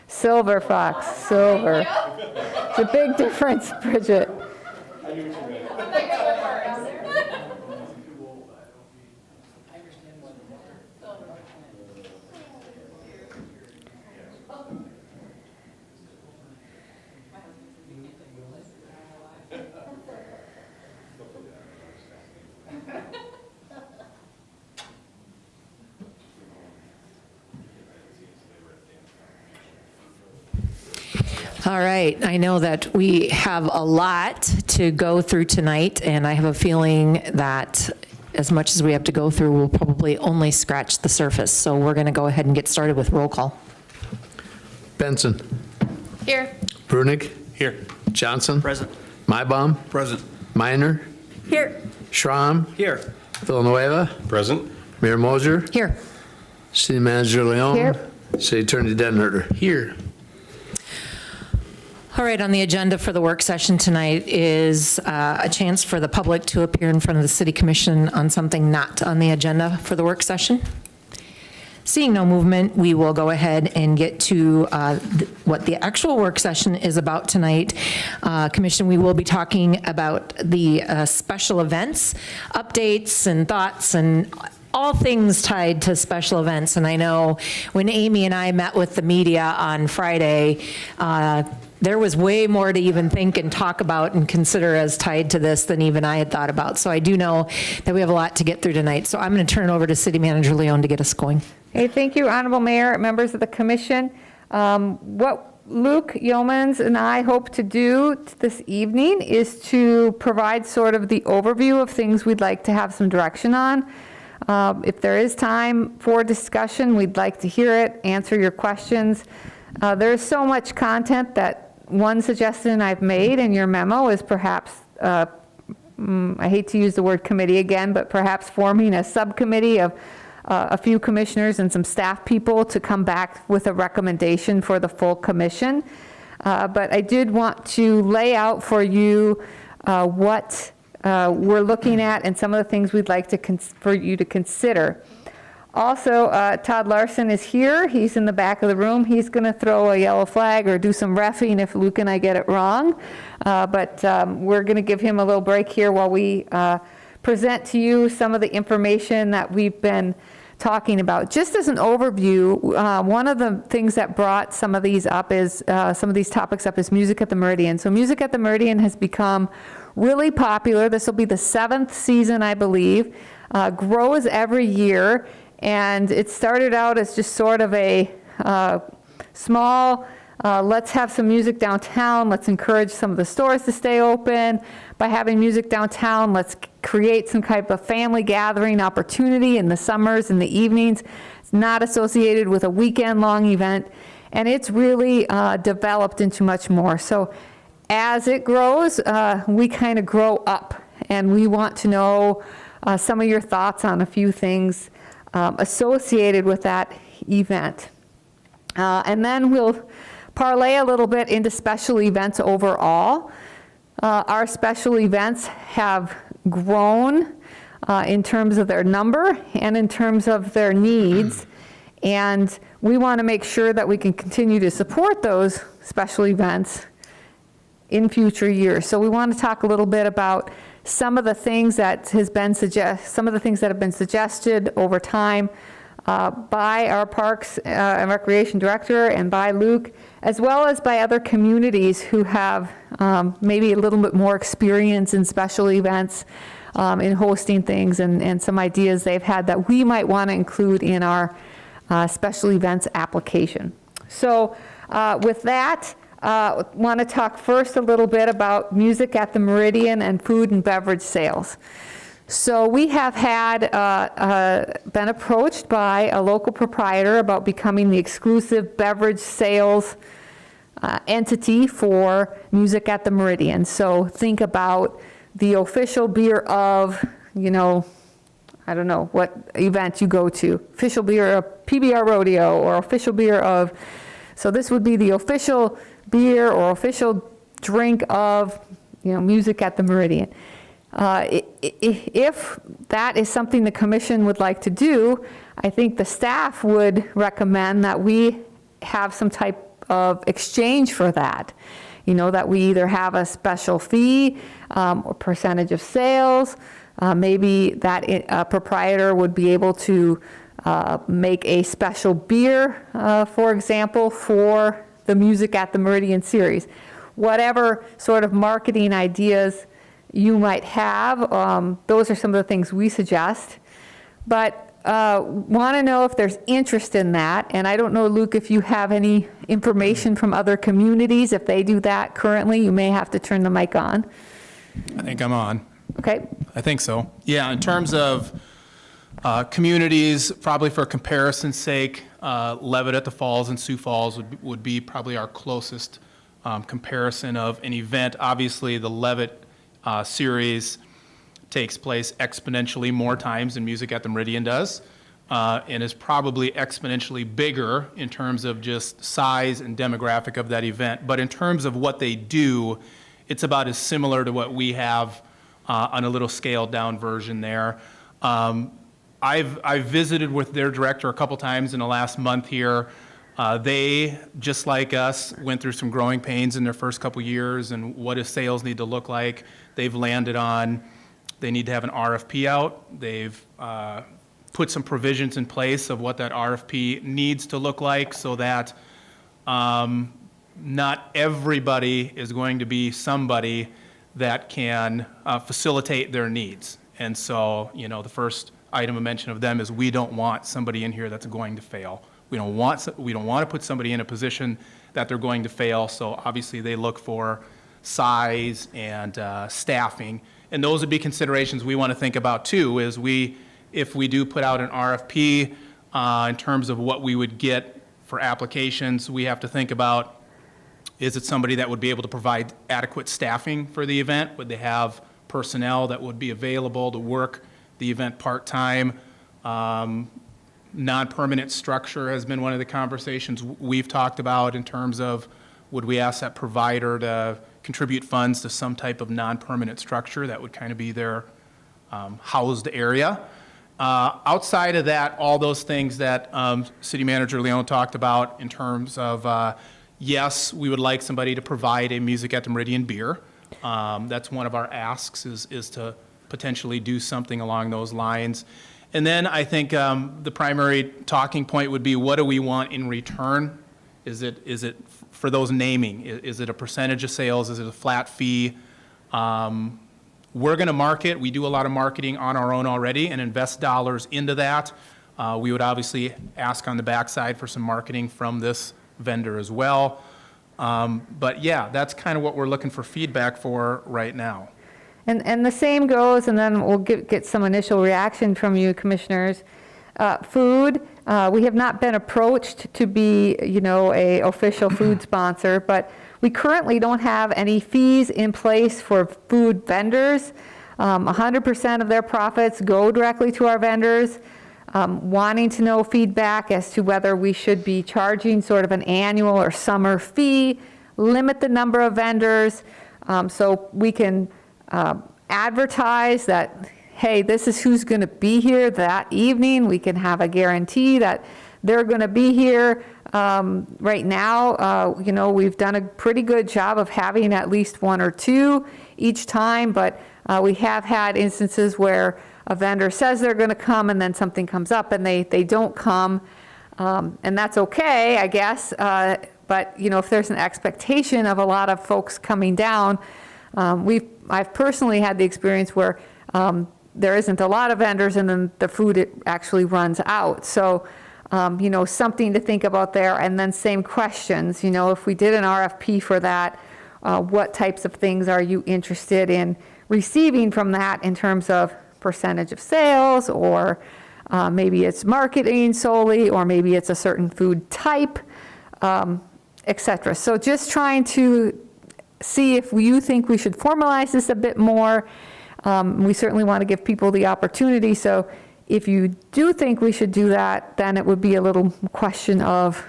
Silver fox, silver. It's a big difference, Bridget. All right, I know that we have a lot to go through tonight, and I have a feeling that as much as we have to go through, we'll probably only scratch the surface. So we're going to go ahead and get started with roll call. Benson. Here. Brunig. Here. Johnson. Present. Maibaum. Present. Minor. Here. Schramm. Here. Villanueva. Present. Mayor Moser. Here. City Manager Leon. Here. City Attorney Denherter. Here. All right, on the agenda for the work session tonight is a chance for the public to appear in front of the City Commission on something not on the agenda for the work session. Seeing no movement, we will go ahead and get to what the actual work session is about tonight. Commission, we will be talking about the special events, updates and thoughts and all things tied to special events. And I know when Amy and I met with the media on Friday, there was way more to even think and talk about and consider as tied to this than even I had thought about. So I do know that we have a lot to get through tonight. So I'm going to turn it over to City Manager Leon to get us going. Hey, thank you, Honorable Mayor, members of the commission. What Luke Yeomans and I hope to do this evening is to provide sort of the overview of things we'd like to have some direction on. If there is time for discussion, we'd like to hear it, answer your questions. There's so much content that one suggestion I've made in your memo is perhaps, I hate to use the word committee again, but perhaps forming a subcommittee of a few commissioners and some staff people to come back with a recommendation for the full commission. But I did want to lay out for you what we're looking at and some of the things we'd like to for you to consider. Also, Todd Larson is here. He's in the back of the room. He's going to throw a yellow flag or do some reffing if Luke and I get it wrong. But we're going to give him a little break here while we present to you some of the information that we've been talking about. Just as an overview, one of the things that brought some of these up is, some of these topics up is Music at the Meridian. So Music at the Meridian has become really popular. This will be the 7th season, I believe. Grows every year. And it started out as just sort of a small, let's have some music downtown, let's encourage some of the stores to stay open. By having music downtown, let's create some type of family gathering opportunity in the summers and the evenings. It's not associated with a weekend-long event, and it's really developed into much more. So as it grows, we kind of grow up, and we want to know some of your thoughts on a few things associated with that event. And then we'll parlay a little bit into special events overall. Our special events have grown in terms of their number and in terms of their needs. And we want to make sure that we can continue to support those special events in future years. So we want to talk a little bit about some of the things that have been suggested over time by our Parks and Recreation Director and by Luke, as well as by other communities who have maybe a little bit more experience in special events, in hosting things, and some ideas they've had that we might want to include in our special events application. So with that, want to talk first a little bit about Music at the Meridian and food and beverage sales. So we have had been approached by a local proprietor about becoming the exclusive beverage sales entity for Music at the Meridian. So think about the official beer of, you know, I don't know what event you go to, official beer of PBR Rodeo or official beer of, so this would be the official beer or official drink of, music at the Meridian. If that is something the commission would like to do, I think the staff would recommend that we have some type of exchange for that. That we either have a special fee or percentage of sales. Maybe that proprietor would be able to make a special beer, for example, for the Music at the Meridian series. Whatever sort of marketing ideas you might have, those are some of the things we suggest. But want to know if there's interest in that. And I don't know, Luke, if you have any information from other communities. If they do that currently, you may have to turn the mic on. I think I'm on. Okay. I think so. Yeah, in terms of communities, probably for comparison's sake, Levitt at the Falls and Sioux Falls would be probably our closest comparison of an event. Obviously, the Levitt series takes place exponentially more times than Music at the Meridian does, and is probably exponentially bigger in terms of just size and demographic of that event. But in terms of what they do, it's about as similar to what we have on a little scaled down version there. I've visited with their director a couple times in the last month here. They, just like us, went through some growing pains in their first couple years, and what does sales need to look like? They've landed on, they need to have an RFP out. They've put some provisions in place of what that RFP needs to look like so that not everybody is going to be somebody that can facilitate their needs. And so, the first item of mention of them is we don't want somebody in here that's going to fail. We don't want to put somebody in a position that they're going to fail. So obviously they look for size and staffing. And those would be considerations we want to think about too, is if we do put out an RFP in terms of what we would get for applications, we have to think about, is it somebody that would be able to provide adequate staffing for the event? Would they have personnel that would be available to work the event part-time? Non-permanent structure has been one of the conversations we've talked about in terms of, would we ask that provider to contribute funds to some type of non-permanent structure that would kind of be their housed area. Outside of that, all those things that City Manager Leon talked about in terms of, yes, we would like somebody to provide a Music at the Meridian beer. That's one of our asks, is to potentially do something along those lines. And then I think the primary talking point would be, what do we want in return? Is it for those naming? Is it a percentage of sales? Is it a flat fee? We're going to market. We do a lot of marketing on our own already and invest dollars into that. We would obviously ask on the backside for some marketing from this vendor as well. But yeah, that's kind of what we're looking for feedback for right now. And the same goes, and then we'll get some initial reaction from you, commissioners. Food, we have not been approached to be, a official food sponsor, but we currently don't have any fees in place for food vendors. 100% of their profits go directly to our vendors. Wanting to know feedback as to whether we should be charging sort of an annual or summer fee, limit the number of vendors, so we can advertise that, hey, this is who's going to be here that evening. We can have a guarantee that they're going to be here. Right now, we've done a pretty good job of having at least one or two each time, but we have had instances where a vendor says they're going to come and then something comes up and they don't come, and that's okay, I guess. But if there's an expectation of a lot of folks coming down, I've personally had the experience where there isn't a lot of vendors and then the food actually runs out. So, something to think about there. And then same questions, if we did an RFP for that, what types of things are you interested in receiving from that in terms of percentage of sales, or maybe it's marketing solely, or maybe it's a certain food type, et cetera. So just trying to see if you think we should formalize this a bit more. We certainly want to give people the opportunity. So if you do think we should do that, then it would be a little question of,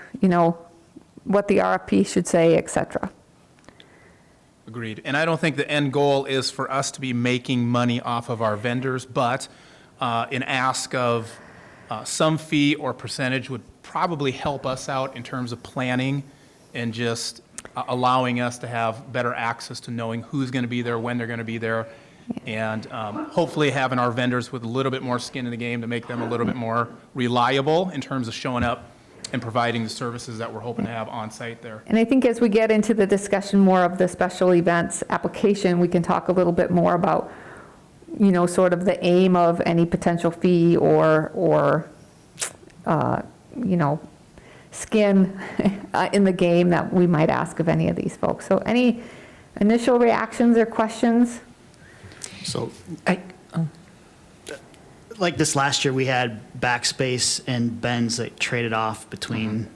what the RFP should say, et cetera. Agreed. And I don't think the end goal is for us to be making money off of our vendors, but an ask of some fee or percentage would probably help us out in terms of planning and just allowing us to have better access to knowing who's going to be there, when they're going to be there, and hopefully having our vendors with a little bit more skin in the game to make them a little bit more reliable in terms of showing up and providing the services that we're hoping to have on site there. And I think as we get into the discussion more of the special events application, we can talk a little bit more about, sort of the aim of any potential fee or skin in the game that we might ask of any of these folks. So any initial reactions or questions? So, like this last year, we had Backspace and Ben's that traded off between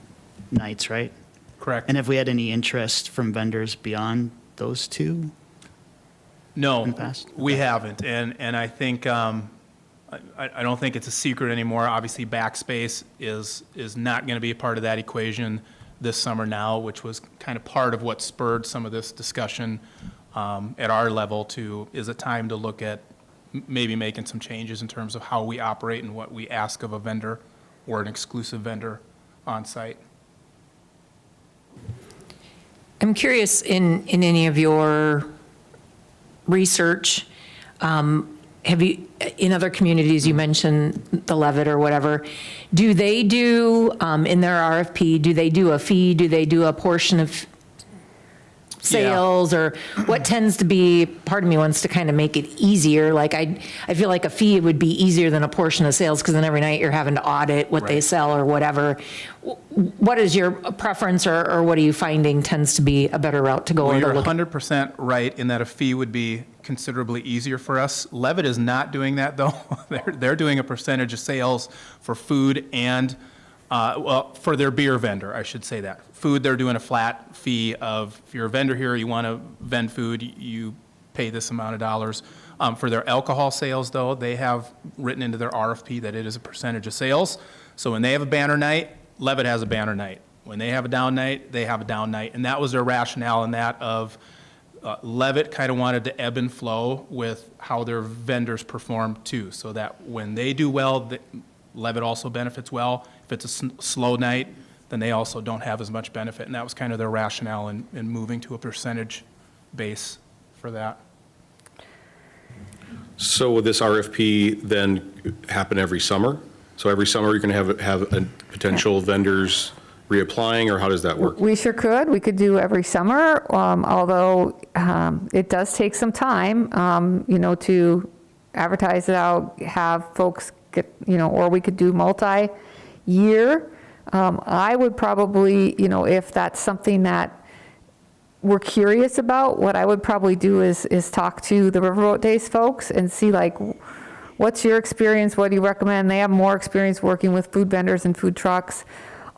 nights, right? Correct. And have we had any interest from vendors beyond those two? No, in the past? we haven't, and I think, I don't think it's a secret anymore. Obviously, Backspace is not going to be a part of that equation this summer now, which was kind of part of what spurred some of this discussion at our level to, is it time to look at maybe making some changes in terms of how we operate and what we ask of a vendor or an exclusive vendor on site. I'm curious, in any of your research, have you, in other communities, you mentioned the Levitt or whatever, do they do, in their RFP, do they do a fee? Do they do a portion of sales? Or what tends to be, part of me wants to kind of make it easier. Like I feel like a fee would be easier than a portion of sales because then every night you're having to audit what they Right. sell or whatever. What is your preference or what are you finding tends to be a better route to go? Well, or to you're look at? 100% right in that a fee would be considerably easier for us. Levitt is not doing that, though. They're doing a percentage of sales for food and, for their beer vendor, I should say that. Food, they're doing a flat fee of, if you're a vendor here, you want to vend food, you pay this amount of dollars. For their alcohol sales, though, they have written into their RFP that it is a percentage of sales. So when they have a banner night, Levitt has a banner night. When they have a down night, they have a down night. And that was their rationale in that of Levitt kind of wanted to ebb and flow with how their vendors perform too, so that when they do well, Levitt also benefits well. If it's a slow night, then they also don't have as much benefit. And that was kind of their rationale in moving to a percentage base for that. So would this RFP then happen every summer? So every summer you're going to have a potential vendors reapplying, or how does that work? We sure could. We could do every summer, although it does take some time, to advertise it out, have folks get, or we could do multi-year. I would probably, if that's something that we're curious about, what I would probably do is talk to the Riverboat Days folks and see like, what's your experience? What do you recommend? They have more experience working with food vendors and food trucks.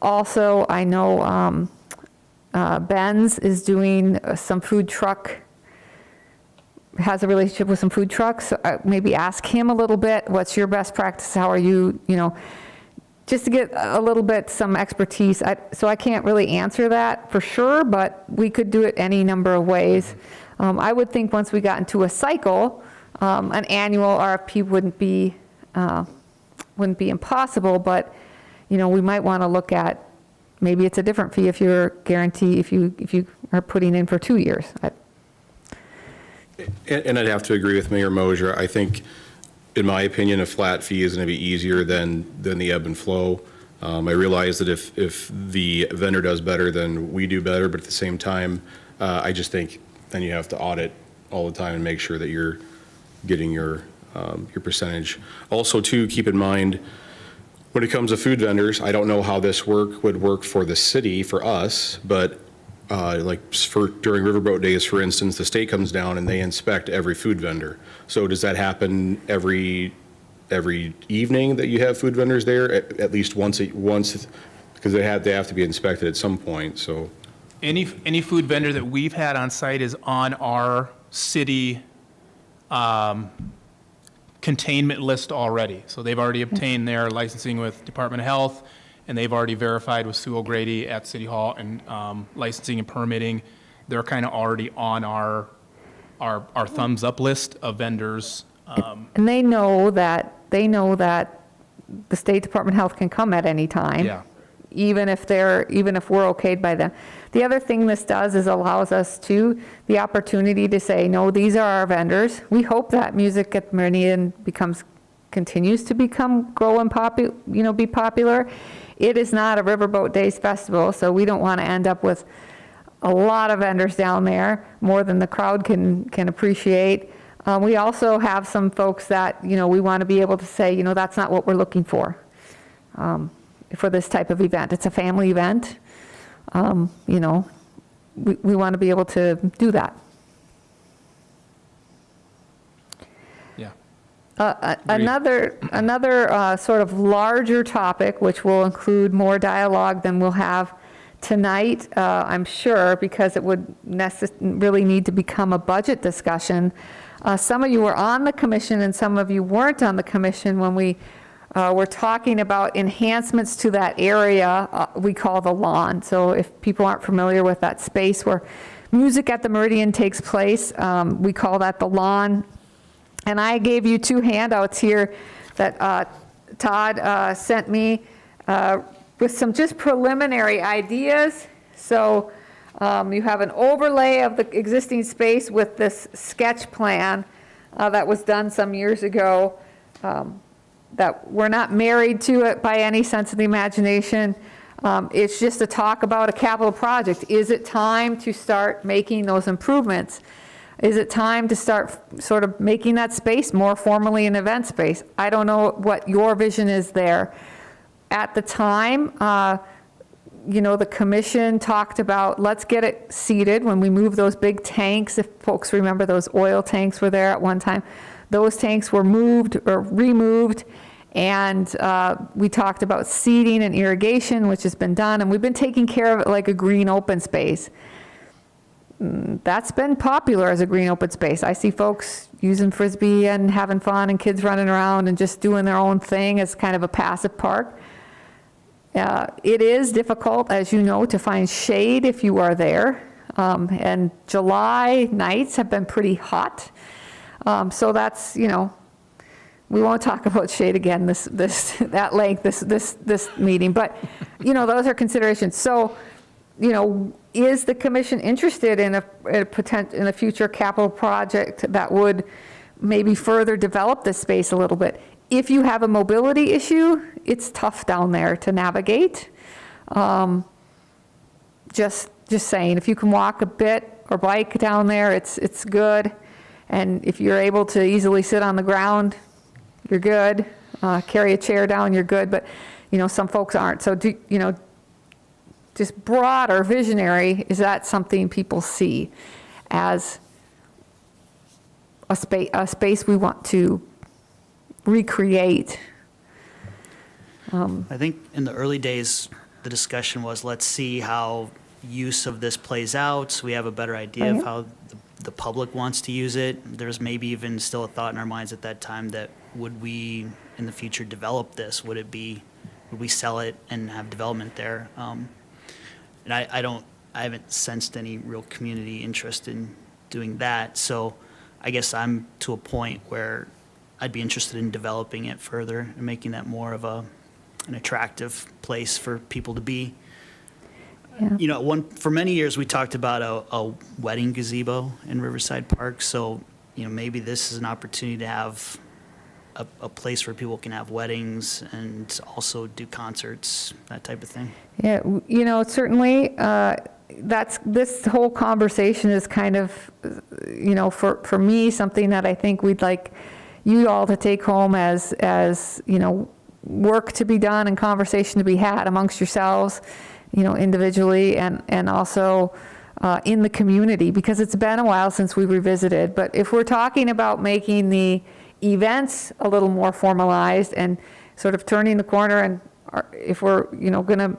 Also, I know Ben's is doing some food truck, has a relationship with some food trucks. So maybe ask him a little bit, what's your best practice? How are you, just to get a little bit some expertise. So I can't really answer that for sure, but we could do it any number of ways. I would think once we got into a cycle, an annual RFP wouldn't be impossible, but we might want to look at, maybe it's a different fee if you're guaranteed, if you are putting in for 2 years. And I'd have to agree with Mayor Mosier. I think, in my opinion, a flat fee is going to be easier than the ebb and flow. I realize that if the vendor does better, then we do better, but at the same time, I just think then you have to audit all the time and make sure that you're getting your percentage. Also, too, keep in mind, when it comes to food vendors, I don't know how this would work for the city, for us, but during Riverboat Days, for instance, the state comes down and they inspect every food vendor. So does that happen every evening that you have food vendors there, at least once, because they have to be inspected at some point, so. Any food vendor that we've had on site is on our city containment list already. So they've already obtained their licensing with Department of Health, and they've already verified with Sue O'Grady at City Hall and licensing and permitting they're kind of already on our thumbs up list of vendors. And they know that the State Department of Health can come at any time. Yeah. Even if we're okayed by them. The other thing this does is allows us the opportunity to say, no, these are our vendors. We hope that music at Meridian continues to grow and be popular. It is not a Riverboat Days festival, so we don't want to end up with a lot of vendors down there, more than the crowd can appreciate. We also have some folks that, we want to be able to say, that's not what we're looking for this type of event. It's a family event. We want to be able to do that. Yeah. Another sort of larger topic, which will include more dialogue than we'll have tonight, I'm sure, because it would really need to become a budget discussion. Some of you were on the commission and some of you weren't on the commission when we were talking about enhancements to that area we call the lawn. So if people aren't familiar with that space where music at the Meridian takes place, we call that the lawn. And I gave you 2 handouts here that Todd sent me with some just preliminary ideas. So you have an overlay of the existing space with this sketch plan that was done some years ago, that we're not married to it by any sense of the imagination. It's just a talk about a capital project. Is it time to start making those improvements? Is it time to start sort of making that space more formally an event space? I don't know what your vision is there. At the time, the commission talked about, let's get it seated when we move those big tanks. If folks remember, those oil tanks were there at one time. Those tanks were moved or removed, and we talked about seeding and irrigation, which has been done, and we've been taking care of it like a green open space. That's been popular as a green open space. I see folks using Frisbee and having fun and kids running around and just doing their own thing as kind of a passive park. It is difficult, as you know, to find shade if you are there. And July nights have been pretty hot. So that's, we won't talk about shade again that length this meeting, but those are considerations. So, is the commission interested in a future capital project that would maybe further develop this space a little bit? If you have a mobility issue, it's tough down there to navigate. Just saying, if you can walk a bit or bike down there, it's good. And if you're able to easily sit on the ground, you're good. Carry a chair down, you're good. But some folks aren't. So just broad or visionary, is that something people see as a space we want to recreate? I think in the early days, the discussion was, let's see how use of this plays out, so we have a better idea of how the public wants to use it. There's maybe even still a thought in our minds at that time that would we, in the future, develop this? Would we sell it and have development there? And I haven't sensed any real community interest in doing that. So I guess I'm to a point where I'd be interested in developing it further and making that more of an attractive place for people to be. Yeah. For many years, we talked about a wedding gazebo in Riverside Park. So, maybe this is an opportunity to have a place where people can have weddings and also do concerts, that type of thing. Yeah, certainly, this whole conversation is kind of, for me, something that I think we'd like you all to take home as work to be done and conversation to be had amongst yourselves, individually and also in the community, because it's been a while since we revisited. But if we're talking about making the events a little more formalized and sort of turning the corner, and if we're, going to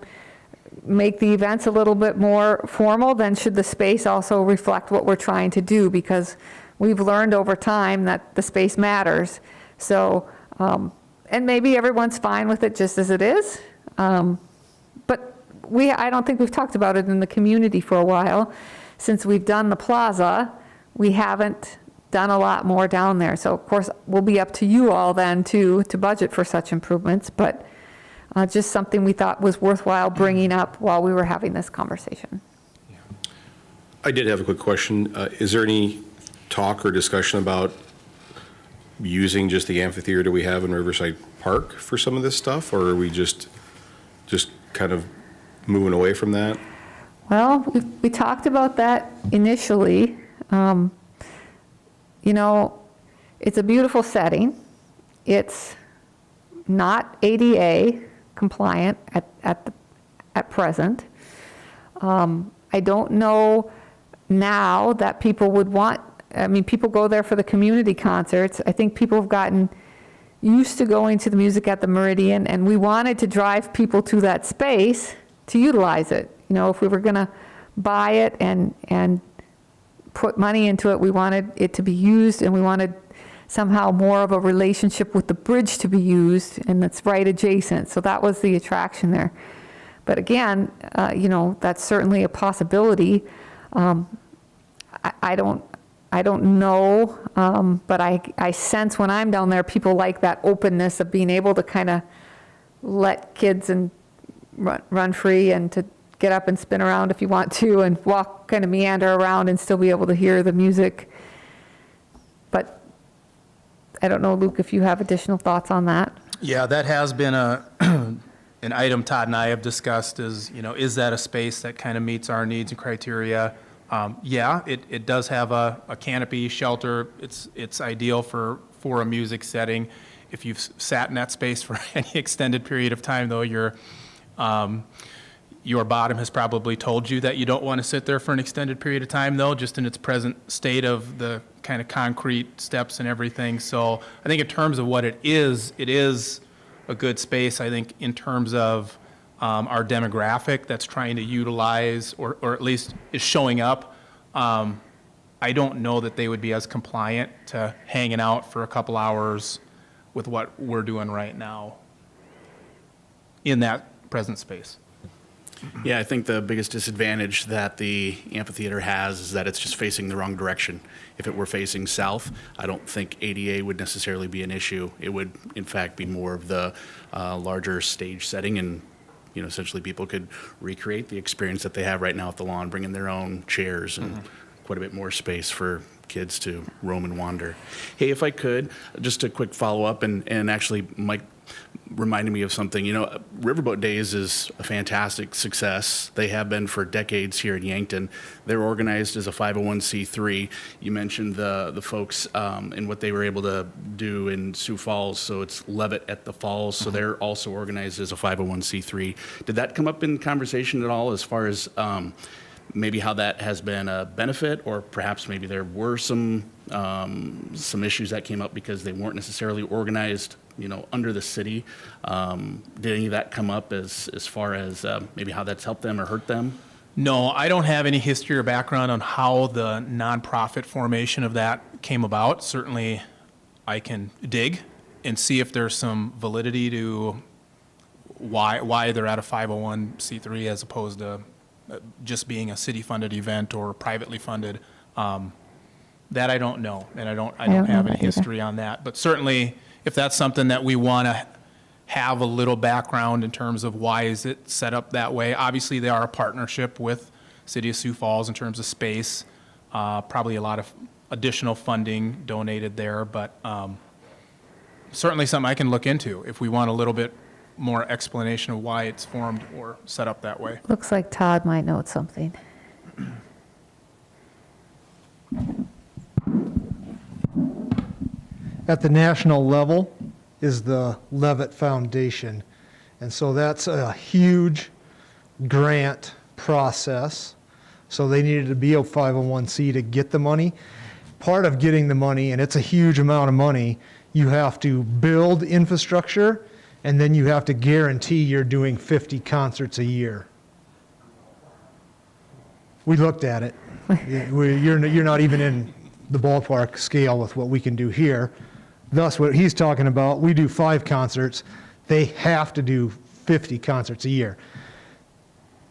make the events a little bit more formal, then should the space also reflect what we're trying to do? Because we've learned over time that the space matters. So, and maybe everyone's fine with it just as it is. But I don't think we've talked about it in the community for a while. since we've done the plaza, we haven't done a lot more down there. So of course, we'll be up to you all then to budget for such improvements, but just something we thought was worthwhile bringing up while we were having this conversation. I did have a quick question. Is there any talk or discussion about using just the amphitheater we have in Riverside Park for some of this stuff, or are we just kind of moving away from that? Well, we talked about that initially. You know, it's a beautiful setting. It's not ADA compliant at present. I don't know now that people would want, I mean, people go there for the community concerts. I think people have gotten used to going to the Music at the Meridian, and we wanted to drive people to that space to utilize it. You know, if we were going to buy it and put money into it, we wanted it to be used, and we wanted somehow more of a relationship with the bridge to be used, and it's right adjacent. So that was the attraction there. But again, you know, that's certainly a possibility. I don't know, but I sense when I'm down there, people like that openness of being able to kind of let kids and run free, and to get up and spin around if you want to, and walk, kind of meander around and still be able to hear the music. But I don't know, Luke, if you have additional thoughts on that. Yeah, that has been an item Todd and I have discussed is, you know, is that a space that kind of meets our needs and criteria? Yeah, it does have a canopy shelter. It's ideal for a music setting. If you've sat in that space for any extended period of time, though, your bottom has probably told you that you don't want to sit there for an extended period of time, though, just in its present state of the kind of concrete steps and everything. So I think in terms of what it is a good space. I think in terms of our demographic that's trying to utilize, or at least is showing up, I don't know that they would be as compliant to hanging out for a couple hours with what we're doing right now in that present space. Yeah, I think the biggest disadvantage that the amphitheater has is that it's just facing the wrong direction. If it were facing south, I don't think ADA would necessarily be an issue. It would, in fact, be more of the larger stage setting, and you know, essentially people could recreate the experience that they have right now at the lawn, bring in their own chairs and quite a bit more space for kids to roam and wander. Hey, if I could, just a quick follow-up, and actually, Mike reminded me of something. You know, Riverboat Days is a fantastic success. They have been for decades here in Yankton. They're organized as a 501c3. You mentioned the folks and what they were able to do in Sioux Falls, so it's Levitt at the Falls, so they're also organized as a 501c3. Did that come up in conversation at all as far as maybe how that has been a benefit, or perhaps maybe there were some issues that came up because they weren't necessarily organized, you know, under the city? Did any of that come up as far as maybe how that's helped them or hurt them? No, I don't have any history or background on how the nonprofit formation of that came about. Certainly, I can dig and see if there's some validity to why they're at a 501c3 as opposed to just being a city-funded event or privately funded. That I don't know, and I don't have any history on that. But certainly, if that's something that we want to have a little background in terms of why is it set up that way. Obviously, they are a partnership with City of Sioux Falls in terms of space. Probably a lot of additional funding donated there, but certainly something I can look into if we want a little bit more explanation of why it's formed or set up that way. Looks like Todd might know something. At the national level is the Levitt Foundation. And so that's a huge grant process. So they needed to be a 501c to get the money. Part of getting the money, and it's a huge amount of money, you have to build infrastructure, and then you have to guarantee you're doing 50 concerts a year. We looked at it. You're not even in the ballpark scale with what we can do here. Thus, what he's talking about, we do 5 concerts. They have to do 50 concerts a year.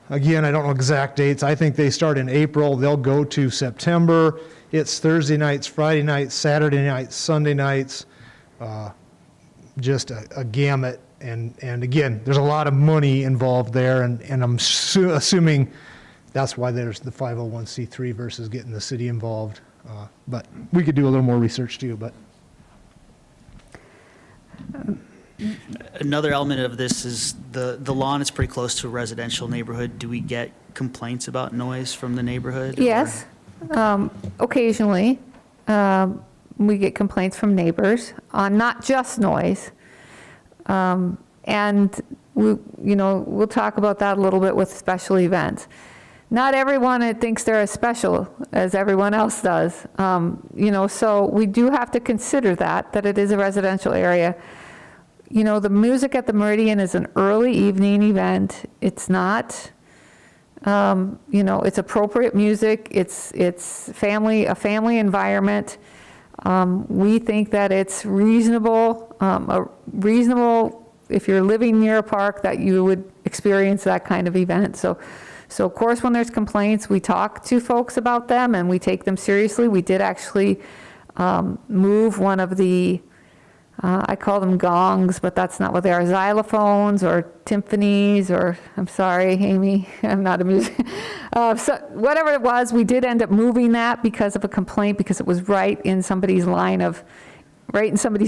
again, I don't know exact dates. I think they start in April. They'll go to September. It's Thursday nights, Friday nights, Saturday nights, Sunday nights, just a gamut. And again, there's a lot of money involved there, and I'm assuming that's why there's the 501c3 versus getting the city involved. But we could do a little more research too, but. Another element of this is the lawn is pretty close to a residential neighborhood. Do we get complaints about noise from the neighborhood? or- Yes, occasionally, we get complaints from neighbors on not just noise. And we'll talk about that a little bit with special events. Not everyone thinks they're as special as everyone else does. So we do have to consider that it is a residential area. The music at the Meridian is an early evening event. It's not, it's appropriate music. It's a family environment. We think that it's reasonable if you're living near a park that you would experience that kind of event. So of course, when there's complaints, we talk to folks about them and we take them seriously. We did actually move one of the I call them gongs, but that's not what they are, xylophones or timpanis, or, I'm sorry, Amy, I'm not a musician. So whatever it was, we did end up moving that because of a complaint, because it was right in somebody's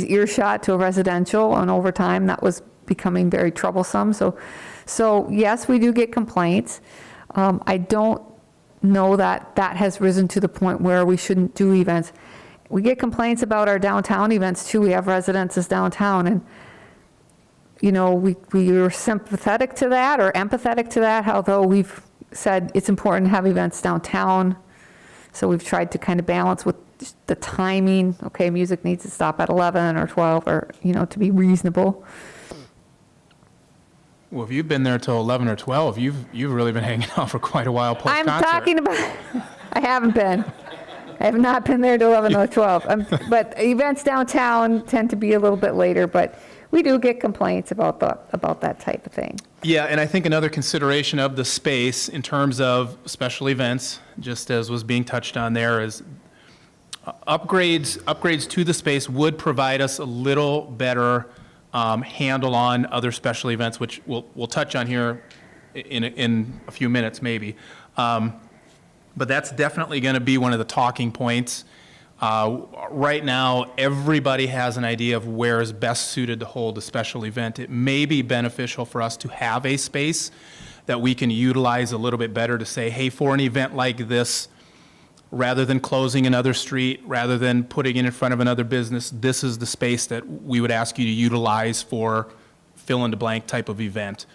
earshot to a residential, and over time that was becoming very troublesome. So yes, we do get complaints. I don't know that has risen to the point where we shouldn't do events. We get complaints about our downtown events too. We have residences downtown, and we are sympathetic to that or empathetic to that, although we've said it's important to have events downtown. So we've tried to kind of balance with the timing. Okay, music needs to stop at 11 or 12 or, to be reasonable. Well, if you've been there till 11 or 12, you've really been hanging out for quite a while post-concert. I'm talking about, I haven't been. I have not been there to 11 or 12. But events downtown tend to be a little bit later, but we do get complaints about that type of thing. Yeah, and I think another consideration of the space in terms of special events, just as was being touched on there, is upgrades to the space would provide us a little better handle on other special events, which we'll touch on here in a few minutes maybe. But that's definitely going to be one of the talking points. Right now, everybody has an idea of where is best suited to hold a special event. It may be beneficial for us to have a space that we can utilize a little bit better to say, hey, for an event like this, rather than closing another street, rather than putting it in front of another business, this is the space that we would ask you to utilize for fill-in-the-blank type of event.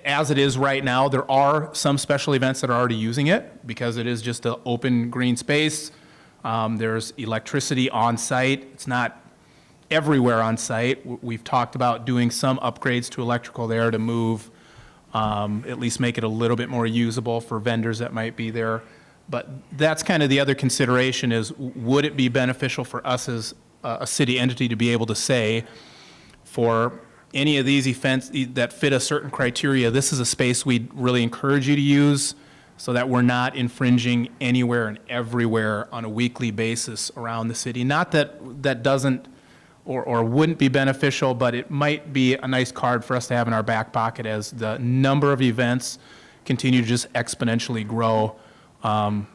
As it is right now, there are some special events that are already using it because it is just an open green space. There's electricity on site. It's not everywhere on site. We've talked about doing some upgrades to electrical there to move, at least make it a little bit more usable for vendors that might be there. But that's kind of the other consideration is, would it be beneficial for us as a city entity to be able to say, for any of these events that fit a certain criteria, this is a space we'd really encourage you to use so that we're not infringing anywhere and everywhere on a weekly basis around the city. Not that that doesn't or wouldn't be beneficial, but it might be a nice card for us to have in our back pocket as the number of events continue to just exponentially grow. And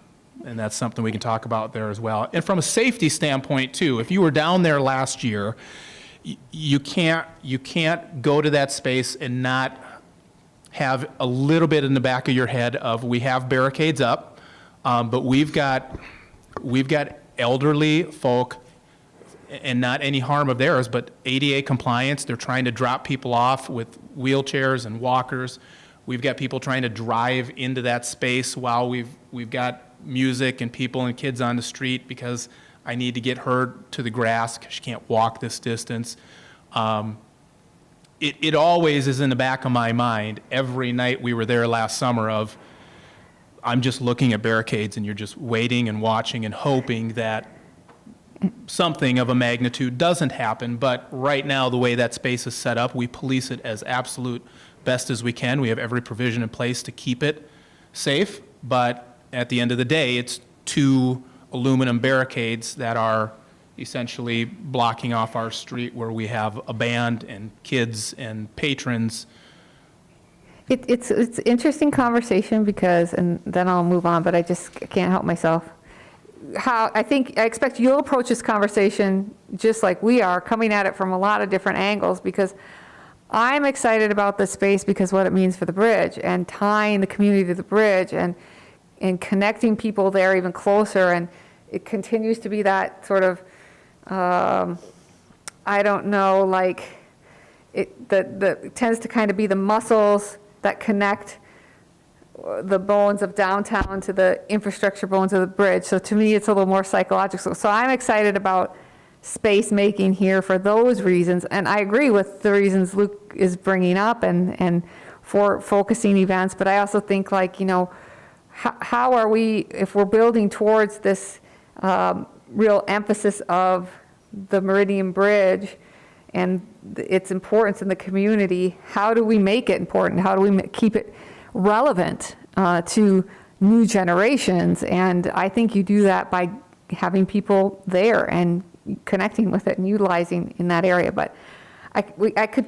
that's something we can talk about there as well. And from a safety standpoint too, if you were down there last year, you can't go to that space and not have a little bit in the back of your head of, we have barricades up, but we've got elderly folk, and not any harm of theirs, but ADA compliance. They're trying to drop people off with wheelchairs and walkers. We've got people trying to drive into that space while we've got music and people and kids on the street because I need to get her to the grass because she can't walk this distance. It always is in the back of my mind every night we were there last summer of, I'm just looking at barricades and you're just waiting and watching and hoping that something of a magnitude doesn't happen. But right now, the way that space is set up, we police it as absolute best as we can. We have every provision in place to keep it safe, but at the end of the day, it's 2 aluminum barricades that are essentially blocking off our street where we have a band and kids and patrons. It's interesting conversation because, and then I'll move on, but I just can't help myself. I expect you'll approach this conversation just like we are, coming at it from a lot of different angles, because I'm excited about this space because what it means for the bridge and tying the community to the bridge and connecting people there even closer. And it continues to be that sort of, I don't know, like, it tends to kind of be the muscles that connect the bones of downtown to the infrastructure bones of the bridge. So to me, it's a little more psychological. So I'm excited about space making here for those reasons. And I agree with the reasons Luke is bringing up and for focusing events. But I also think, like, you know, how are we, if we're building towards this real emphasis of the Meridian Bridge and its importance in the community, how do we make it important? How do we keep it relevant to new generations? And I think you do that by having people there and connecting with it and utilizing in that area. But I could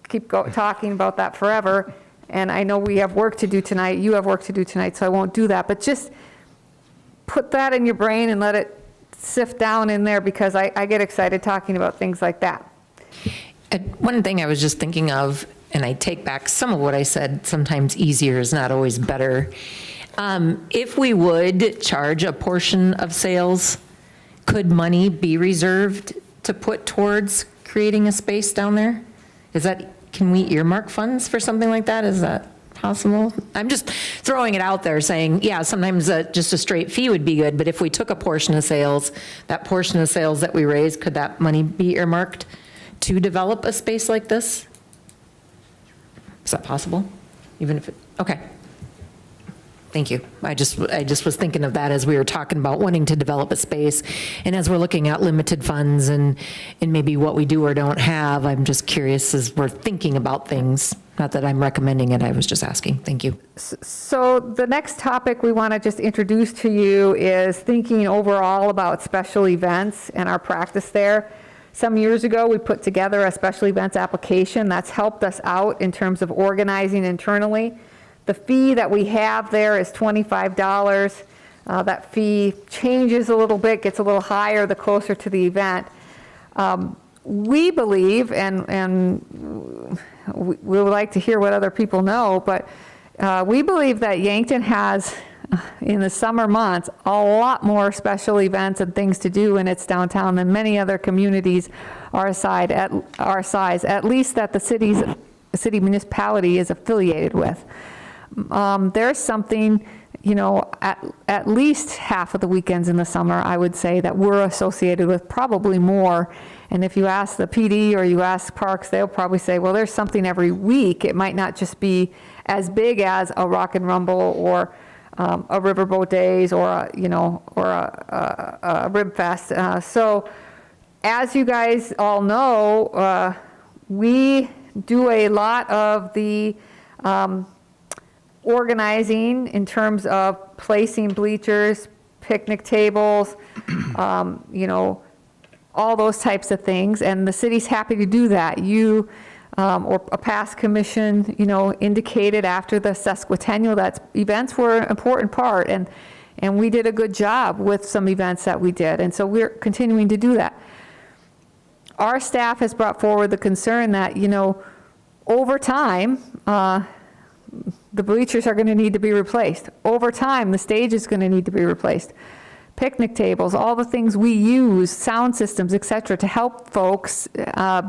keep talking about that forever. And I know we have work to do tonight. You have work to do tonight, so I won't do that. But just put that in your brain and let it sift down in there, because I get excited talking about things like that. One thing I was just thinking of, and I take back some of what I said, sometimes easier is not always better. If we would charge a portion of sales, could money be reserved to put towards creating a space down there? Can we earmark funds for something like that? Is that possible? I'm just throwing it out there saying, yeah, sometimes just a straight fee would be good, but if we took a portion of sales, that portion of sales that we raise, could that money be earmarked to develop a space like this? Is that possible? Even if okay. Thank you. I just was thinking of that as we were talking about wanting to develop a space, and as we're looking at limited funds and maybe what we do or don't have, I'm just curious as we're thinking about things. Not that I'm recommending it, I was just asking. Thank you. So the next topic we want to just introduce to you is thinking overall about special events and our practice there. Some years ago, we put together a special events application that's helped us out in terms of organizing internally. The fee that we have there is $25. That fee changes a little bit, gets a little higher the closer to the event. We believe, and we would like to hear what other people know, but we believe that Yankton has, in the summer months, a lot more special events and things to do in its downtown than many other communities our size, at least that the city municipality is affiliated with. There's something, you know, at least half of the weekends in the summer, I would say, that we're associated with, probably more. And if you ask the PD or you ask Parks, they'll probably say, well, there's something every week. It might not just be as big as a Rock and Rumble or a Riverboat Days or a Rib Fest. So as you guys all know, we do a lot of the organizing in terms of placing bleachers, picnic tables, all those types of things, and the city's happy to do that. You, or a past commission, indicated after the sesquicentennial that events were an important part, and we did a good job with some events that we did, and so we're continuing to do that. Our staff has brought forward the concern that, over time, the bleachers are going to need to be replaced. Over time, the stage is going to need to be replaced. Picnic tables, all the things we use, sound systems, et cetera, to help folks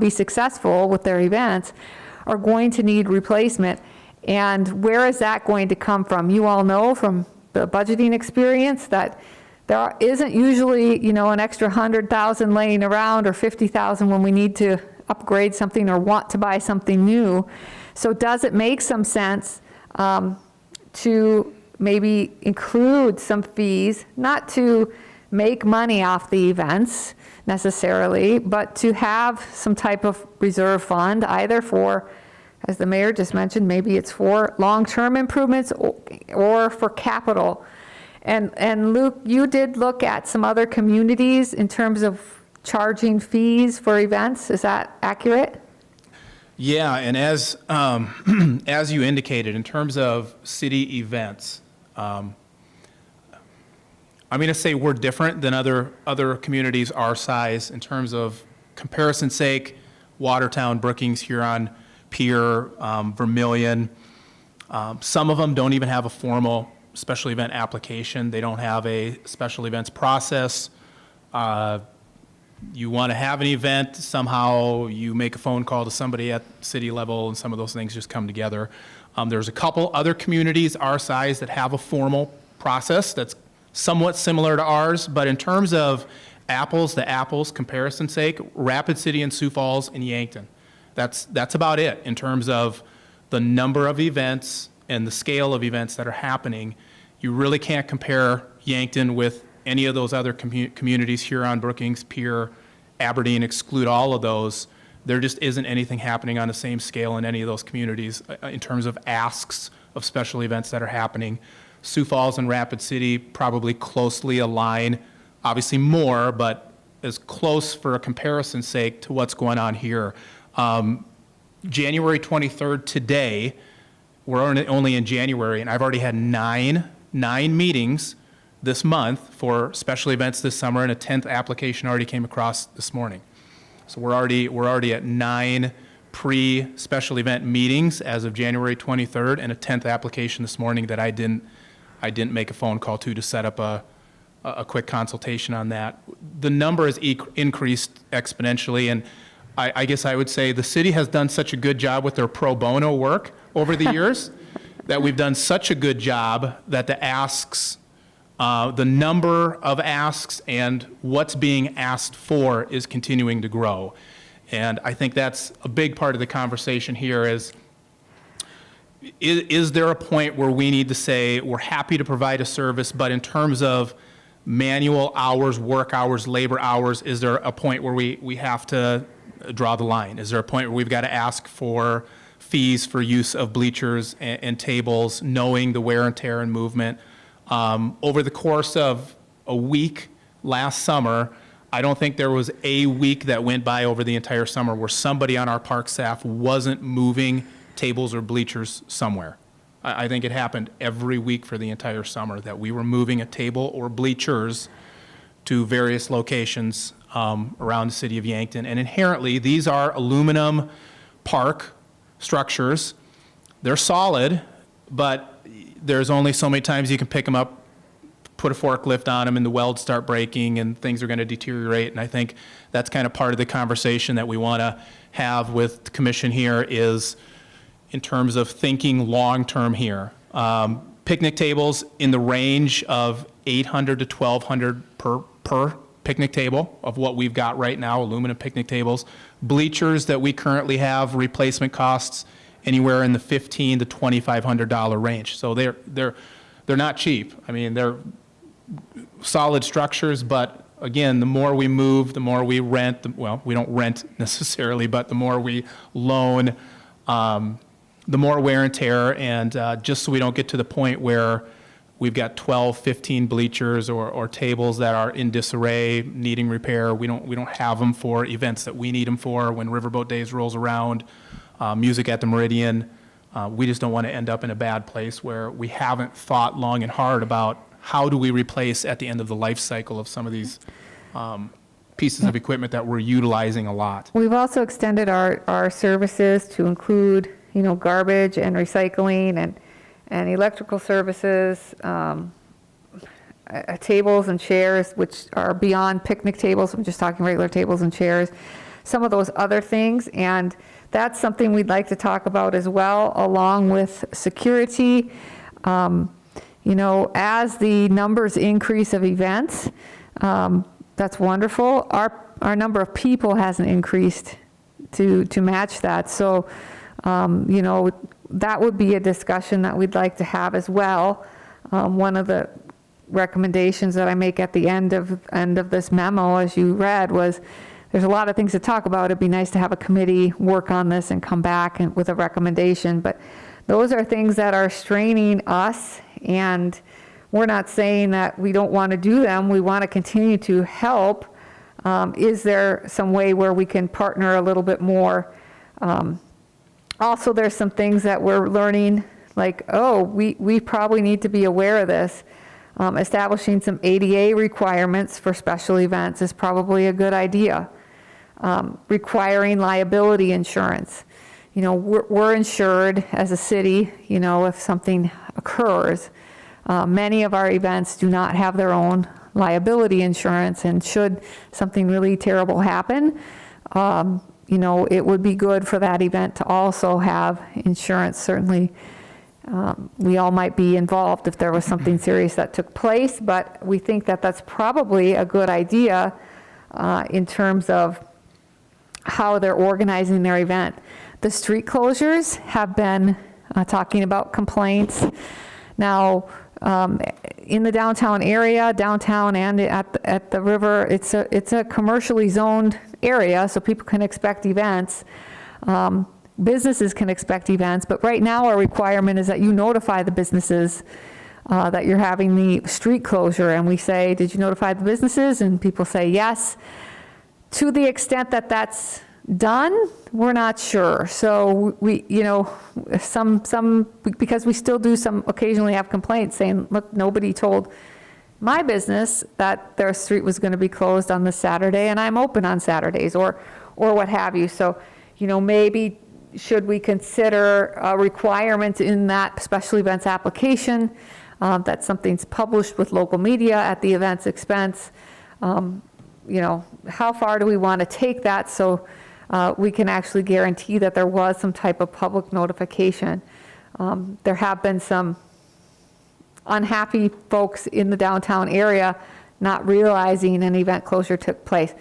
be successful with their events are going to need replacement. And where is that going to come from? You all know from the budgeting experience that there isn't usually, an extra 100,000 laying around or 50,000 when we need to upgrade something or want to buy something new. So does it make some sense to maybe include some fees, not to make money off the events necessarily, but to have some type of reserve fund, either for as the mayor just mentioned, maybe it's for long-term improvements or for capital. And Luke, you did look at some other communities in terms of charging fees for events. Is that accurate? Yeah, and as, as you indicated, in terms of city events, I'm going to say we're different than other communities our size in terms of comparison's sake. Watertown, Brookings, Huron, Pier, Vermilion. Some of them don't even have a formal special event application. They don't have a special events process. You want to have an event, somehow you make a phone call to somebody at city level, and some of those things just come together. There's a couple other communities our size that have a formal process that's somewhat similar to ours, but in terms of apples to apples comparison's sake, Rapid City and Sioux Falls and Yankton. That's about it in terms of the number of events and the scale of events that are happening. You really can't compare Yankton with any of those other communities, Huron, Brookings, Pier, Aberdeen, exclude all of those. There just isn't anything happening on the same scale in any of those communities in terms of asks of special events that are happening. Sioux Falls and Rapid City probably closely align, obviously more, but as close for a comparison's sake to what's going on here. January 23rd today, we're only in January, and I've already had nine meetings this month for special events this summer, and a 10th application already came across this morning. So we're already at 9 pre-special event meetings as of January 23rd, and a 10th application this morning that I didn't make a phone call to set up a quick consultation on that. The number has increased exponentially, and I guess I would say the city has done such a good job with their pro bono work over the years that we've done such a good job that the asks, the number of asks and what's being asked for is continuing to grow. And I think that's a big part of the conversation here is there a point where we need to say we're happy to provide a service, but in terms of manual hours, work hours, labor hours, is there a point where we have to draw the line? Is there a point where we've got to ask for fees for use of bleachers and tables, knowing the wear and tear and movement? Over the course of a week last summer, I don't think there was a week that went by over the entire summer where somebody on our park staff wasn't moving tables or bleachers somewhere. I think it happened every week for the entire summer that we were moving a table or bleachers to various locations around the city of Yankton. And inherently, these are aluminum park structures. They're solid, but there's only so many times you can pick them up, put a forklift on them, and the welds start breaking, and things are going to deteriorate. And I think that's kind of part of the conversation that we want to have with the commission here is in terms of thinking long-term here. Picnic tables in the range of $800 to $1,200 per picnic table of what we've got right now, aluminum picnic tables. Bleachers that we currently have, replacement costs anywhere in the $1,500 to $2,500 range. So they're not cheap. I mean, they're solid structures, but again, the more we move, the more we rent. Well, we don't rent necessarily, but the more we loan, the more wear and tear, and just so we don't get to the point where we've got 12, 15 bleachers or tables that are in disarray, needing repair. We don't have them for events that we need them for. When Riverboat Days rolls around, music at the Meridian, we just don't want to end up in a bad place where we haven't thought long and hard about how do we replace at the end of the life cycle of some of these pieces of equipment that we're utilizing a lot. We've also extended our services to include, garbage and recycling and electrical services, tables and chairs, which are beyond picnic tables. I'm just talking regular tables and chairs, some of those other things. And that's something we'd like to talk about as well, along with security. As the numbers increase of events, that's wonderful. Our number of people hasn't increased to match that. So, that would be a discussion that we'd like to have as well. One of the recommendations that I make at the end of this memo, as you read, was there's a lot of things to talk about. It'd be nice to have a committee work on this and come back with a recommendation, but those are things that are straining us, and we're not saying that we don't want to do them. We want to continue to help. Is there some way where we can partner a little bit more? Also, there's some things that we're learning, like, oh, we probably need to be aware of this. Establishing some ADA requirements for special events is probably a good idea. Requiring liability insurance. You know, we're insured as a city, you know, if something occurs. Many of our events do not have their own liability insurance, and should something really terrible happen, you know, it would be good for that event to also have insurance. Certainly, we all might be involved if there was something serious that took place, but we think that that's probably a good idea in terms of how they're organizing their event. The street closures have been talking about complaints. Now, in the downtown area, downtown and at the river, it's a commercially zoned area, so people can expect events. Businesses can expect events, but right now our requirement is that you notify the businesses that you're having the street closure, and we say, did you notify the businesses? And people say yes. To the extent that that's done, we're not sure. So we, you know, because we still do occasionally have complaints saying, look, nobody told my business that their street was going to be closed on this Saturday, and I'm open on Saturdays, or what have you. So, you know, maybe should we consider a requirement in that special events application that something's published with local media at the event's expense? You know, how far do we want to take that so we can actually guarantee that there was some type of public notification? There have been some unhappy folks in the downtown area not realizing an event closure took place.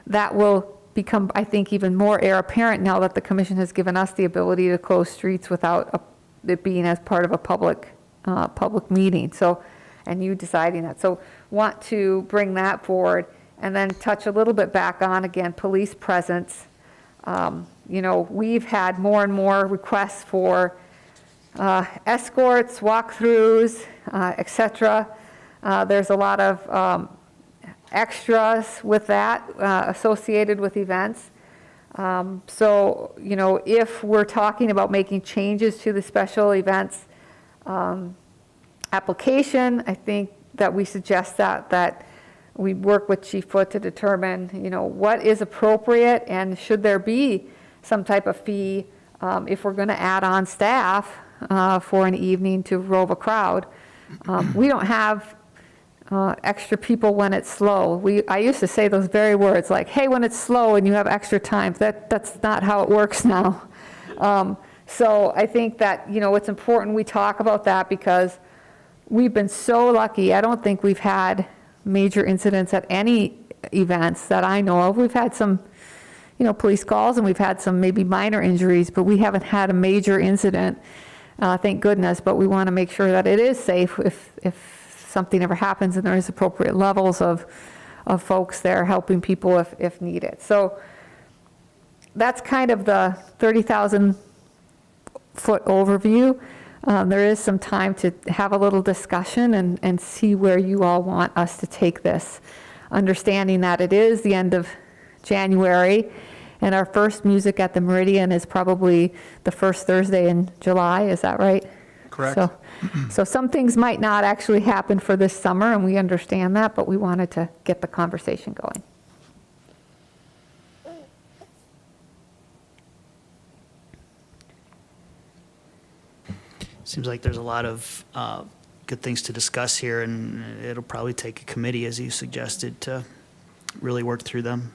That will become, I think, even more apparent now that the commission has given us the ability to close streets without it being as part of a public meeting. So, and you deciding that. So want to bring that forward, and then touch a little bit back on, again, police presence. You know, we've had more and more requests for escorts, walkthroughs, et cetera. There's a lot of extras with that associated with events. So, you know, if we're talking about making changes to the special events application, I think that we suggest that we work with Chief Foot to determine, you know, what is appropriate, and should there be some type of fee if we're going to add on staff for an evening to rove a crowd. We don't have extra people when it's slow. I used to say those very words, like, hey, when it's slow and you have extra time. That's not how it works now. So I think that, you know, it's important we talk about that, because we've been so lucky. I don't think we've had major incidents at any events that I know of. We've had some, you know, police calls, and we've had some maybe minor injuries, but we haven't had a major incident, thank goodness. But we want to make sure that it is safe if something ever happens, and there is appropriate levels of folks there helping people if needed. So that's kind of the 30,000 foot overview. There is some time to have a little discussion and see where you all want us to take this, understanding that it is the end of January, and our first music at the Meridian is probably the first Thursday in July. Is that right? Correct. So some things might not actually happen for this summer, and we understand that, but we wanted to get the conversation going. Seems like there's a lot of good things to discuss here, and it'll probably take a committee, as you suggested, to really work through them.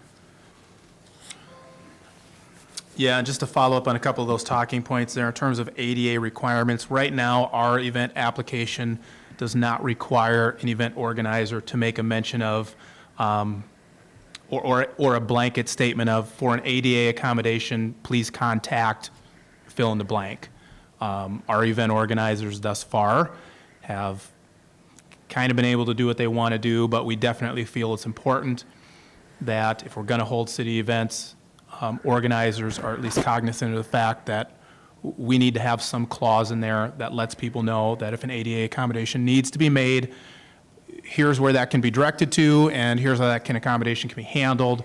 Yeah, and just to follow up on a couple of those talking points there, in terms of ADA requirements, right now, our event application does not require an event organizer to make a mention of, or a blanket statement of, for an ADA accommodation, please contact fill in the blank. Our event organizers thus far have kind of been able to do what they want to do, but we definitely feel it's important that if we're going to hold city events, organizers are at least cognizant of the fact that we need to have some clause in there that lets people know that if an ADA accommodation needs to be made, here's where that can be directed to, and here's how that accommodation can be handled.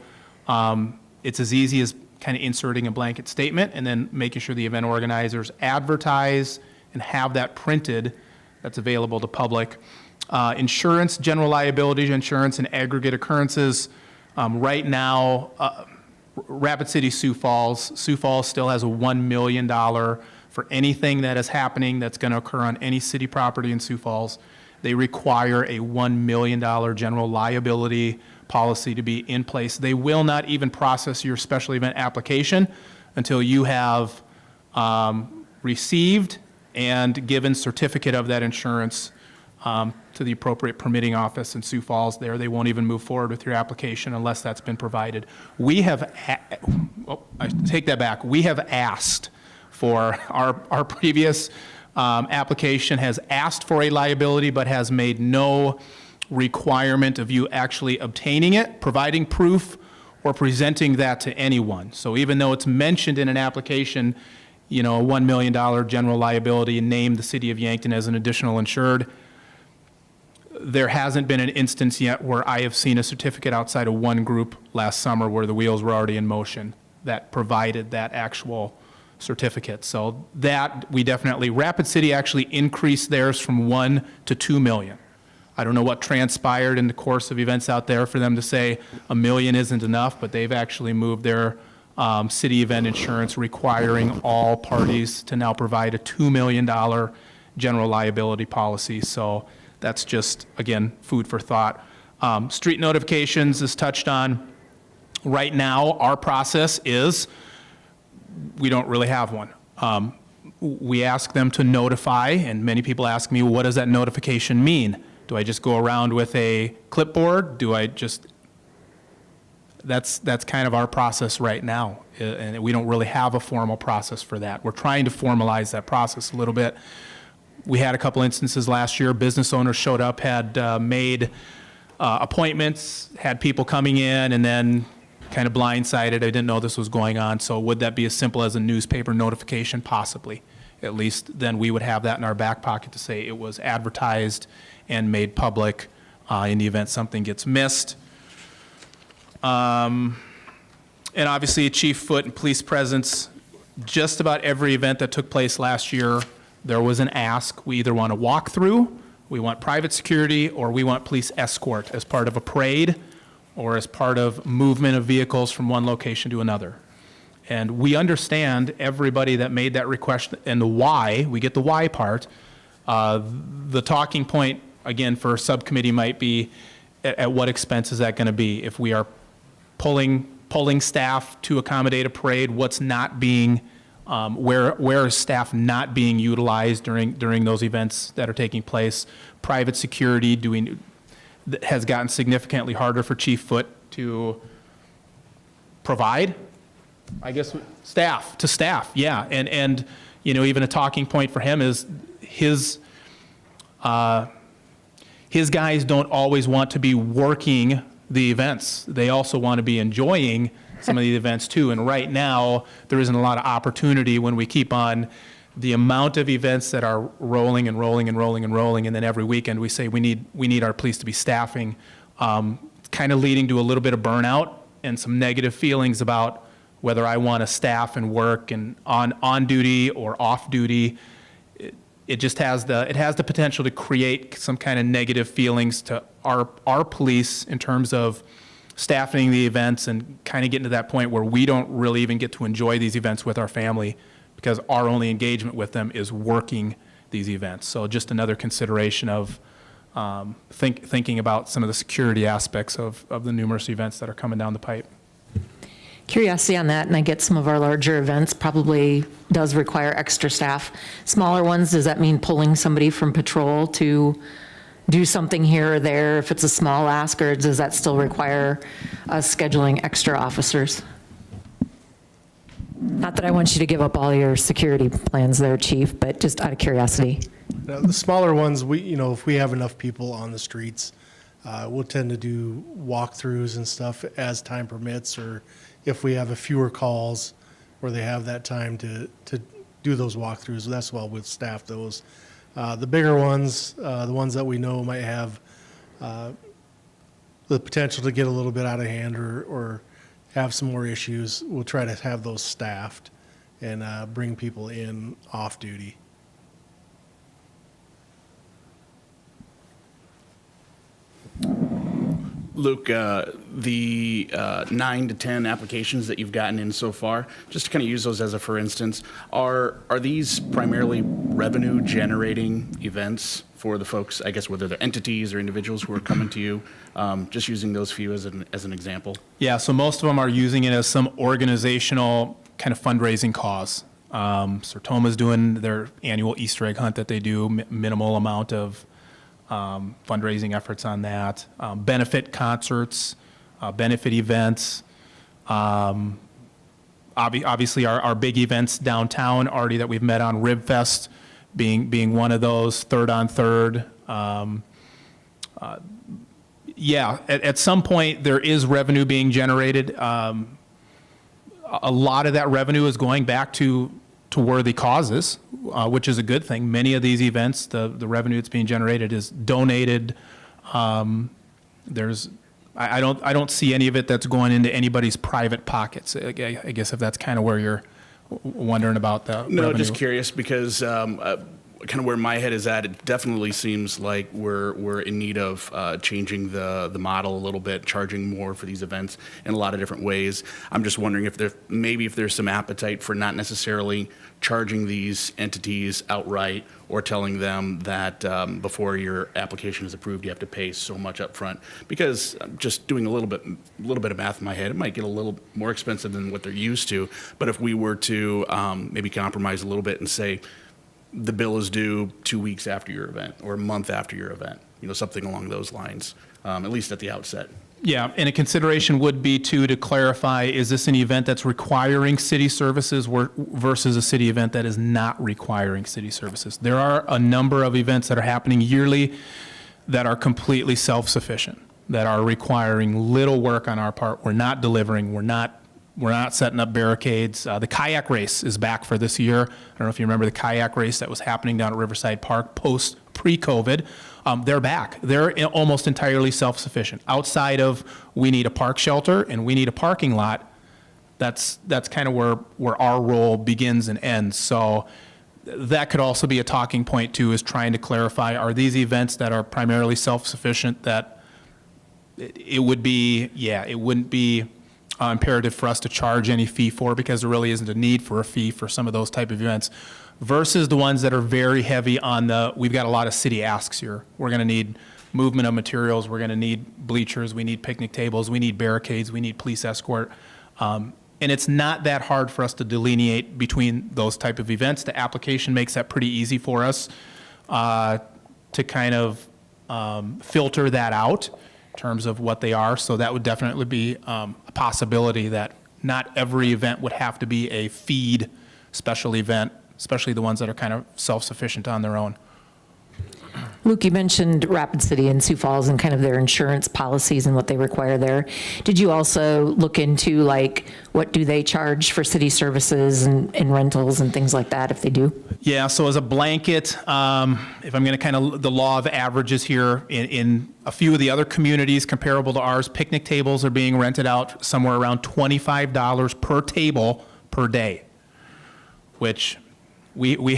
It's as easy as kind of inserting a blanket statement and then making sure the event organizers advertise and have that printed that's available to public. Insurance, general liability insurance, and aggregate occurrences. Right now, Rapid City, Sioux Falls still has a $1 million for anything that is happening that's going to occur on any city property in Sioux Falls. They require a $1 million general liability policy to be in place. They will not even process your special event application until you have received and given certificate of that insurance to the appropriate permitting office in Sioux Falls there. They won't even move forward with your application unless that's been provided. We have, I take that back. We have asked for, our previous application has asked for a liability but has made no requirement of you actually obtaining it, providing proof, or presenting that to anyone. So even though it's mentioned in an application, you know, a $1 million general liability and named the city of Yankton as an additional insured, there hasn't been an instance yet where I have seen a certificate outside of one group last summer where the wheels were already in motion that provided that actual certificate. So that we definitely, Rapid City actually increased theirs from 1 to 2 million. I don't know what transpired in the course of events out there for them to say $1 million isn't enough, but they've actually moved their city event insurance requiring all parties to now provide a $2 million general liability policy. So that's just, again, food for thought. Street notifications is touched on. Right now, our process is we don't really have one. We ask them to notify, and many people ask me, what does that notification mean? Do I just go around with a clipboard? Do I just, that's kind of our process right now, and we don't really have a formal process for that. We're trying to formalize that process a little bit. We had a couple instances last year. Business owners showed up, had made appointments, had people coming in, and then kind of blindsided. I didn't know this was going on. So would that be as simple as a newspaper notification? Possibly. At least then we would have that in our back pocket to say it was advertised and made public in the event something gets missed. And obviously, Chief Foote and police presence. Just about every event that took place last year, there was an ask. We either want a walkthrough, we want private security, or we want police escort as part of a parade or as part of movement of vehicles from one location to another. And we understand everybody that made that request and the why. We get the why part. The talking point, again, for a subcommittee might be at what expense is that going to be? If we are pulling staff to accommodate a parade, what's not being, where is staff not being utilized during those events that are taking place? Private security has gotten significantly harder for Chief Foote to provide. I guess staff, yeah. And you know, even a talking point for him is his guys don't always want to be working the events. They also want to be enjoying some of the events too. And right now, there isn't a lot of opportunity when we keep on the amount of events that are rolling and rolling and rolling and rolling, and then every weekend we say we need our police to be staffing, kind of leading to a little bit of burnout and some negative feelings about whether I want to staff and work and on duty or off duty. It just has the potential to create some kind of negative feelings to our police in terms of staffing the events and kind of getting to that point where we don't really even get to enjoy these events with our family because our only engagement with them is working these events. So just another consideration of thinking about some of the security aspects of the numerous events that are coming down the pipe. Curiosity on that, and I get some of our larger events probably does require extra staff. Smaller ones, does that mean pulling somebody from patrol to do something here or there if it's a small ask, or does that still require us scheduling extra officers? Not that I want you to give up all your security plans there, Chief, but just out of curiosity. Now, the smaller ones, if we have enough people on the streets, We'll tend to do walkthroughs and stuff as time permits, or if we have a fewer calls where they have that time to do those walkthroughs, that's why we'll staff those. The bigger ones, the ones that we know might have the potential to get a little bit out of hand or have some more issues, we'll try to have those staffed and bring people in off duty. Luke, the 9 to 10 applications that you've gotten in so far, just to kind of use those as a for instance, are these primarily revenue generating events for the folks, I guess, whether they're entities or individuals who are coming to you? Just using those few as an example. Yeah, so most of them are using it as some organizational kind of fundraising cause. Sertoma's doing their annual Easter egg hunt that they do, minimal amount of fundraising efforts on that. Benefit concerts, benefit events. Obviously, our big events downtown already that we've met on, Rib Fest being one of those, Third on Third. Yeah, at some point, there is revenue being generated. A lot of that revenue is going back to worthy causes, which is a good thing. Many of these events, the revenue that's being generated is donated. I don't see any of it that's going into anybody's private pockets. I guess if that's kind of where you're wondering about the No, revenue. just curious because kind of where my head is at, it definitely seems like we're in need of changing the model a little bit, charging more for these events in a lot of different ways. I'm just wondering if there's some appetite for not necessarily charging these entities outright or telling them that before your application is approved, you have to pay so much up front. Because just doing a little bit of math in my head, it might get a little more expensive than what they're used to. But if we were to maybe compromise a little bit and say, the bill is due 2 weeks after your event or a month after your event, something along those lines, at least at the outset. Yeah, and a consideration would be to clarify, is this an event that's requiring city services versus a city event that is not requiring city services? There are a number of events that are happening yearly that are completely self-sufficient, that are requiring little work on our part. We're not delivering, we're not setting up barricades. The kayak race is back for this year. I don't know if you remember the kayak race that was happening down at Riverside Park pre-COVID. They're back. They're almost entirely self-sufficient. Outside of we need a park shelter and we need a parking lot, that's kind of where our role begins and ends. So that could also be a talking point too, is trying to clarify, are these events that are primarily self-sufficient that it wouldn't be imperative for us to charge any fee for, because there really isn't a need for a fee for some of those type of events, versus the ones that are very heavy on we've got a lot of city asks here. We're going to need movement of materials, we're going to need bleachers, we need picnic tables, we need barricades, we need police escort. And it's not that hard for us to delineate between those type of events. The application makes that pretty easy for us to kind of filter that out in terms of what they are. So that would definitely be a possibility that not every event would have to be a feed special event, especially the ones that are kind of self-sufficient on their own. Luke, you mentioned Rapid City and Sioux Falls and kind of their insurance policies and what they require there. Did you also look into what do they charge for city services and rentals and things like that if they do? Yeah, so as a blanket, if I'm going to kind of the law of averages here, in a few of the other communities comparable to ours, picnic tables are being rented out somewhere around $25 per table per day, which we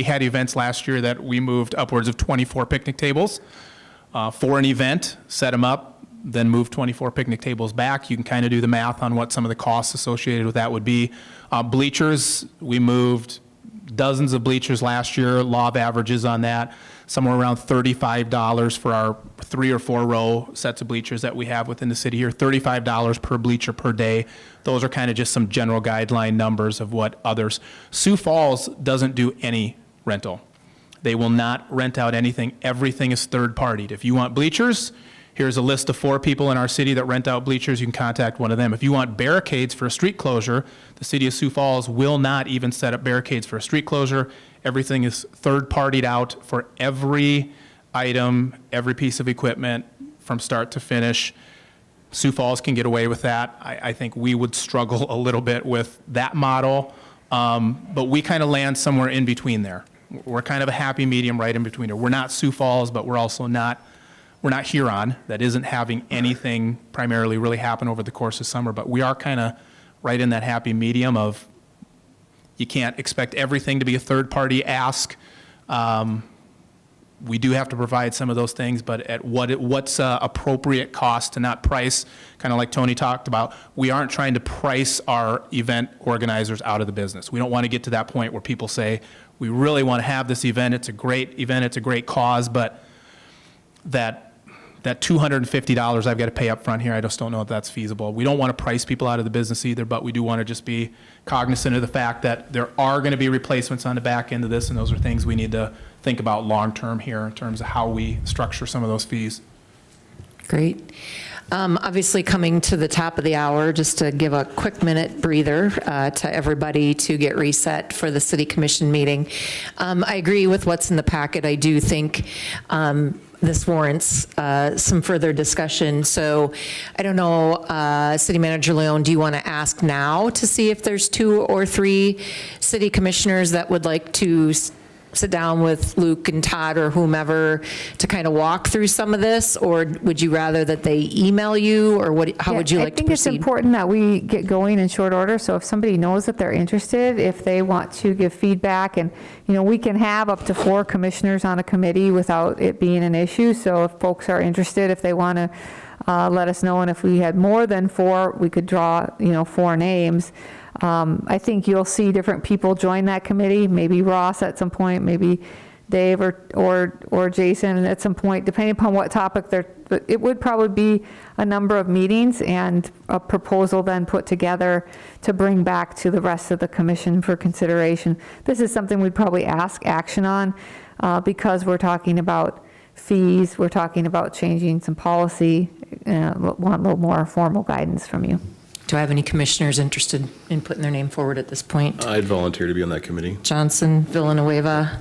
had events last year that we moved upwards of 24 picnic tables for an event, set them up, then move 24 picnic tables back. You can kind of do the math on what some of the costs associated with that would be. Bleachers, we moved dozens of bleachers last year, law of averages on that, somewhere around $35 for our 3 or 4 row sets of bleachers that we have within the city here, $35 per bleacher per day. Those are kind of just some general guideline numbers of what others. Sioux Falls doesn't do any rental. They will not rent out anything. Everything is third-partied. If you want bleachers, here's a list of 4 people in our city that rent out bleachers. You can contact one of them. If you want barricades for a street closure, the city of Sioux Falls will not even set up barricades for a street closure. Everything is third-partied out for every item, every piece of equipment from start to finish. Sioux Falls can get away with that. I think we would struggle a little bit with that model, but we kind of land somewhere in between there. We're kind of a happy medium right in between there. We're not Sioux Falls, but we're also not, we're not Huron. That isn't having anything primarily really happen over the course of summer, but we are kind of right in that happy medium of you can't expect everything to be a third-party ask. We do have to provide some of those things, but at what's appropriate cost to not price, kind of like Tony talked about, we aren't trying to price our event organizers out of the business. We don't want to get to that point where people say, we really want to have this event, it's a great event, it's a great cause, but that $250 I've got to pay up front here, I just don't know if that's feasible. We don't want to price people out of the business either, but we do want to just be cognizant of the fact that there are going to be replacements on the back end of this, and those are things we need to think about long-term here in terms of how we structure some of those fees. Great. Obviously, coming to the top of the hour, just to give a quick minute breather to everybody to get reset for the city commission meeting. I agree with what's in the packet. I do think this warrants some further discussion. So I don't know, City Manager Leon, do you want to ask now to see if there's 2 or 3 city commissioners that would like to sit down with Luke and Todd or whomever to kind of walk through some of this? Or would you rather that they email you, or how would you like to I think it's proceed? important that we get going in short order, so if somebody knows that they're interested, if they want to give feedback, and, we can have up to 4 commissioners on a committee without it being an issue, so if folks are interested, if they want to let us know, and if we had more than 4, we could draw, 4 names. I think you'll see different people join that committee, maybe Ross at some point, maybe Dave or Jason at some point, depending upon what topic but it would probably be a number of meetings and a proposal then put together to bring back to the rest of the commission for consideration. This is something we'd probably ask action on because we're talking about fees, we're talking about changing some policy, want a little more formal guidance from you. Do I have any commissioners interested in putting their name forward at this point? I'd volunteer to be on that committee. Johnson, Villanueva?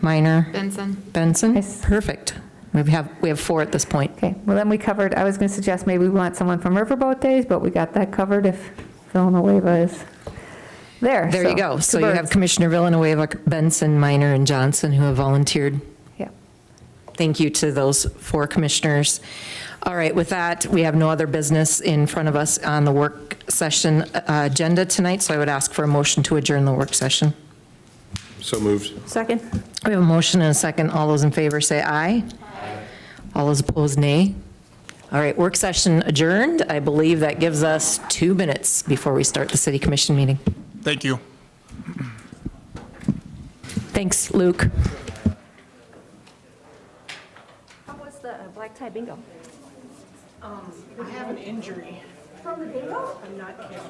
Minor. Benson? Yes. Perfect. We have 4 at this point. Okay, well then we covered, I was going to suggest maybe we want someone from Riverboat Days, but we got that covered if Villanueva is there. There you go. So you have Commissioner Villanueva, Benson, Minor, and Johnson who have volunteered. Yeah. Thank you to those 4 commissioners. All right, with that, we have no other business in front of us on the work session agenda tonight, so I would ask for a motion to adjourn the work session. So moved. Second? We have a motion and a second. All those in favor say aye. All those opposed, nay. All right, work session adjourned. I believe that gives us 2 minutes before we start the city commission meeting. Thank you. Thanks, Luke. How was the black tie bingo? I have an injury. From the bingo? I'm not kidding.